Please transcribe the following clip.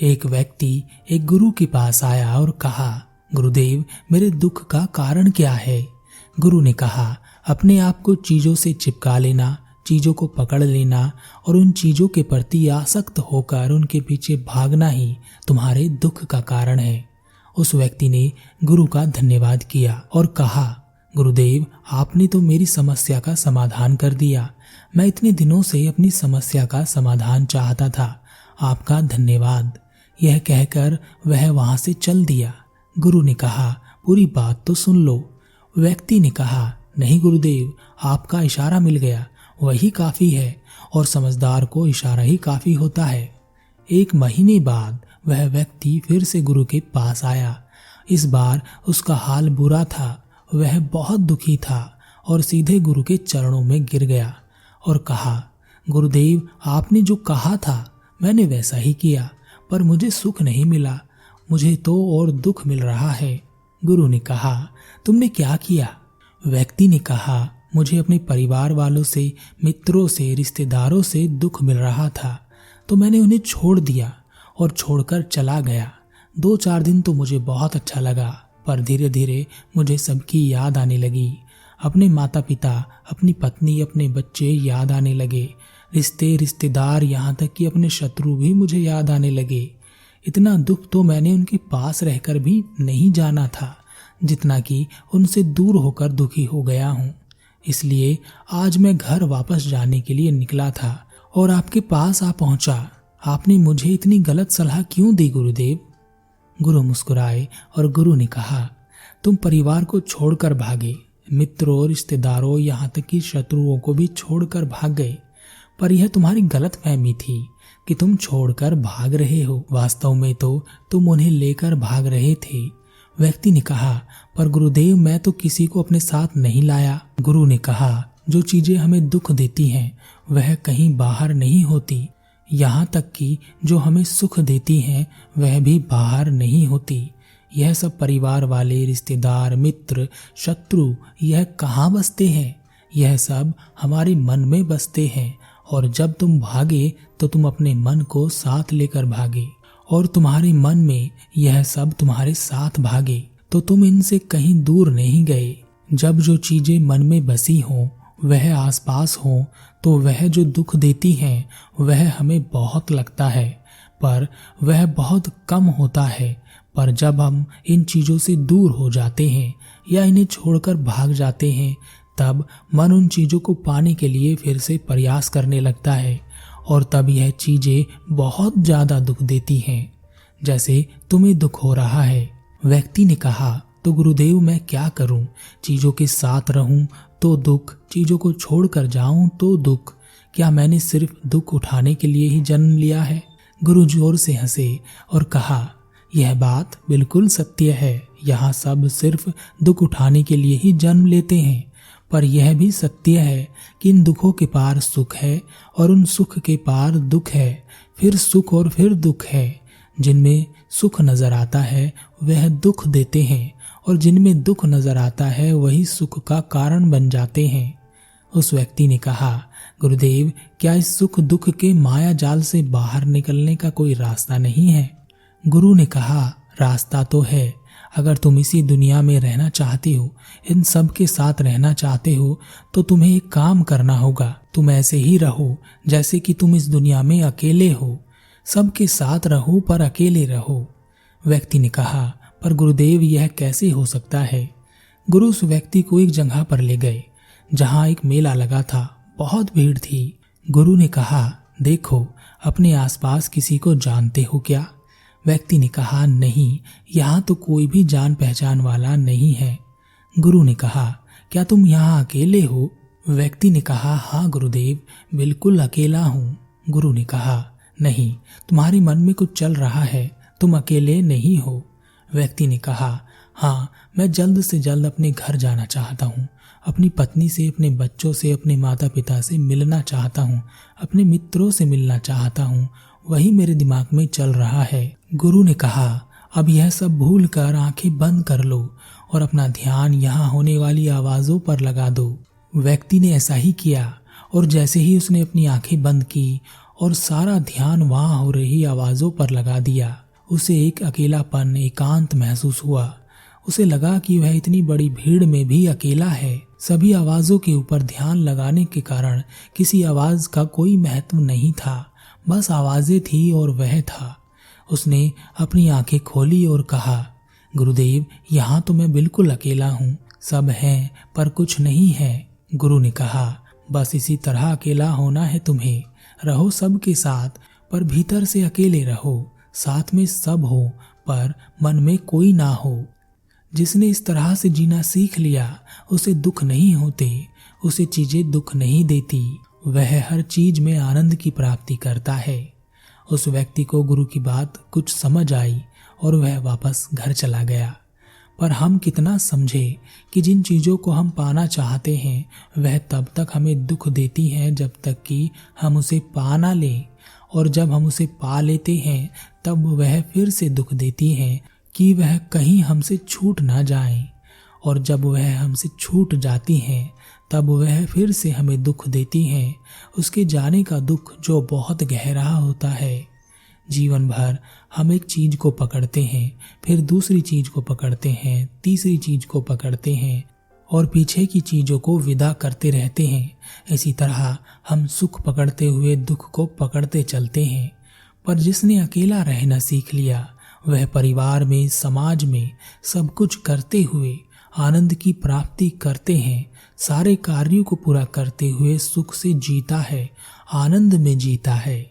एक व्यक्ति एक गुरु के पास आया और कहा, गुरुदेव, मेरे दुख का कारण क्या है? गुरु ने कहा, अपने आप को चीजों से चिपका लेना, चीजों को पकड़ लेना और उन चीजों के प्रति आसक्त होकर उनके पीछे भागना ही तुम्हारे दुख का कारण है। उस व्यक्ति ने गुरु का धन्यवाद किया और कहा, गुरुदेव, आपने तो मेरी समस्या का समाधान कर दिया। मैं इतने दिनों से अपनी समस्या का समाधान चाहता था। आपका धन्यवाद। यह कहकर वह वहां से चल दिया। गुरु ने कहा, पूरी बात तो सुन लो। व्यक्ति ने कहा, नहीं गुरुदेव, आपका इशारा मिल गया, वही काफी है और समझदार को इशारा ही काफी होता है। 1 महीने बाद वह व्यक्ति फिर से गुरु के पास आया। इस बार उसका हाल बुरा था। वह बहुत दुखी था और सीधे गुरु के चरणों में गिर गया और कहा, गुरुदेव, आपने जो कहा था मैंने वैसा ही किया, पर मुझे सुख नहीं मिला, मुझे तो और दुख मिल रहा है। गुरु ने कहा, तुमने क्या किया? व्यक्ति ने कहा, मुझे अपने परिवार वालों से, मित्रों से, रिश्तेदारों से दुख मिल रहा था, तो मैंने उन्हें छोड़ दिया और छोड़कर चला गया। 2-4 दिन तो मुझे बहुत अच्छा लगा, पर धीरे धीरे मुझे सबकी याद आने लगी। अपने माता पिता, अपनी पत्नी, अपने बच्चे याद आने लगे। रिश्तेदार, यहाँ तक कि अपने शत्रु भी मुझे याद आने लगे। इतना दुख तो मैंने उनके पास रहकर भी नहीं जाना था, जितना कि उनसे दूर होकर दुखी हो गया हूँ। इसलिए आज मैं घर वापस जाने के लिए निकला था और आपके पास आ पहुंचा। आपने मुझे इतनी गलत सलाह क्यों दी गुरुदेव? गुरु मुस्कुराए और गुरु ने कहा, तुम परिवार को छोड़कर भागे, मित्रों, रिश्तेदारों, यहाँ तक कि शत्रुओं को भी छोड़कर भाग गए, पर यह तुम्हारी गलतफहमी थी कि तुम छोड़कर भाग रहे हो। वास्तव में तो तुम उन्हें लेकर भाग रहे थे। व्यक्ति ने कहा, पर गुरुदेव, मैं तो किसी को अपने साथ नहीं लाया। गुरु ने कहा, जो चीजें हमें दुख देती हैं वह कहीं बाहर नहीं होती, यहाँ तक कि जो हमें सुख देती हैं वह भी बाहर नहीं होती। यह सब परिवार वाले, रिश्तेदार, मित्र, शत्रु, यह कहाँ बसते हैं? यह सब हमारे मन में बसते हैं, और जब तुम भागे तो तुम अपने मन को साथ लेकर भागे, और तुम्हारे मन में यह सब तुम्हारे साथ भागे, तो तुम इनसे कहीं दूर नहीं गए। जब जो चीजें मन में बसी हों, वह आसपास हों, तो वह जो दुख देती हैं वह हमें बहुत लगता है, पर वह बहुत कम होता है। पर जब हम इन चीजों से दूर हो जाते हैं या इन्हें छोड़कर भाग जाते हैं, तब मन उन चीजों को पाने के लिए फिर से प्रयास करने लगता है, और तब यह चीजें बहुत ज्यादा दुख देती हैं, जैसे तुम्हें दुख हो रहा है। व्यक्ति ने कहा, तो गुरुदेव, मैं क्या करूं? चीजों के साथ रहूं तो दुख, चीजों को छोड़कर जाऊं तो दुख। क्या मैंने सिर्फ दुख उठाने के लिए ही जन्म लिया है? गुरु जोर से हंसे और कहा, यह बात बिल्कुल सत्य है। यहाँ सब सिर्फ दुख उठाने के लिए ही जन्म लेते हैं, पर यह भी सत्य है कि इन दुखों के पार सुख है और उन सुख के पार दुख है, फिर सुख और फिर दुख है। जिनमें सुख नजर आता है वह दुख देते हैं, और जिनमें दुख नजर आता है वही सुख का कारण बन जाते हैं। उस व्यक्ति ने कहा, गुरुदेव, क्या इस सुख दुख के माया जाल से बाहर निकलने का कोई रास्ता नहीं है? गुरु ने कहा, रास्ता तो है। अगर तुम इसी दुनिया में रहना चाहते हो, इन सब के साथ रहना चाहते हो, तो तुम्हें एक काम करना होगा। तुम ऐसे ही रहो जैसे कि तुम इस दुनिया में अकेले हो। सबके साथ रहो पर अकेले रहो। व्यक्ति ने कहा, पर गुरुदेव, यह कैसे हो सकता है? गुरु उस व्यक्ति को एक जगह पर ले गए जहां एक मेला लगा था। बहुत भीड़ थी। गुरु ने कहा, देखो, अपने आसपास किसी को जानते हो क्या? व्यक्ति ने कहा, नहीं, यहाँ तो कोई भी जान पहचान वाला नहीं है। गुरु ने कहा, क्या तुम यहाँ अकेले हो? व्यक्ति ने कहा, हाँ गुरुदेव, बिल्कुल अकेला हूँ। गुरु ने कहा, नहीं, तुम्हारे मन में कुछ चल रहा है, तुम अकेले नहीं हो। व्यक्ति ने कहा, हाँ, मैं जल्द से जल्द अपने घर जाना चाहता हूँ, अपनी पत्नी से, अपने बच्चों से, अपने माता पिता से मिलना चाहता हूँ, अपने मित्रों से मिलना चाहता हूँ, वही मेरे दिमाग में चल रहा है। गुरु ने कहा, अब यह सब भूल कर आंखें बंद कर लो और अपना ध्यान यहाँ होने वाली आवाजों पर लगा दो। व्यक्ति ने ऐसा ही किया, और जैसे ही उसने अपनी आंखें बंद की और सारा ध्यान वहां हो रही आवाजों पर लगा दिया। उसे एक अकेलापन, एकांत महसूस हुआ। उसे लगा कि वह इतनी बड़ी भीड़ में भी अकेला है। सभी आवाजों के ऊपर ध्यान लगाने के कारण किसी आवाज का कोई महत्व नहीं था, बस आवाजें थी और वह था। उसने अपनी आंखें खोली और कहा, गुरुदेव, यहाँ तो मैं बिल्कुल अकेला हूँ। सब हैं पर कुछ नहीं है। गुरु ने कहा, बस इसी तरह अकेला होना है तुम्हें। रहो सबके साथ पर भीतर से अकेले रहो। साथ में सब हो पर मन में कोई ना हो। जिसने इस तरह से जीना सीख लिया उसे दुख नहीं होते, उसे चीजें दुख नहीं देती। वह हर चीज में आनंद की प्राप्ति करता है। उस व्यक्ति को गुरु की बात कुछ समझ आई और वह वापस घर चला गया। पर हम कितना समझे कि जिन चीजों को हम पाना चाहते हैं वह तब तक हमें दुख देती हैं जब तक कि हम उसे पा ना लें, और जब हम उसे पा लेते हैं तब वह फिर से दुख देती हैं कि वह कहीं हमसे छूट ना जाए, और जब वह हमसे छूट जाती हैं तब वह फिर से हमें दुख देती हैं, उसके जाने का दुख जो बहुत गहरा होता है। जीवन भर हम एक चीज को पकड़ते हैं, फिर दूसरी चीज को पकड़ते हैं, तीसरी चीज को पकड़ते हैं और पीछे की चीजों को विदा करते रहते हैं। इसी तरह हम सुख पकड़ते हुए दुख को पकड़ते चलते हैं। पर जिसने अकेला रहना सीख लिया वह परिवार में, समाज में सब कुछ करते हुए आनंद की प्राप्ति करते हैं। सारे कार्यों को पूरा करते हुए सुख से जीता है, आनंद में जीता है।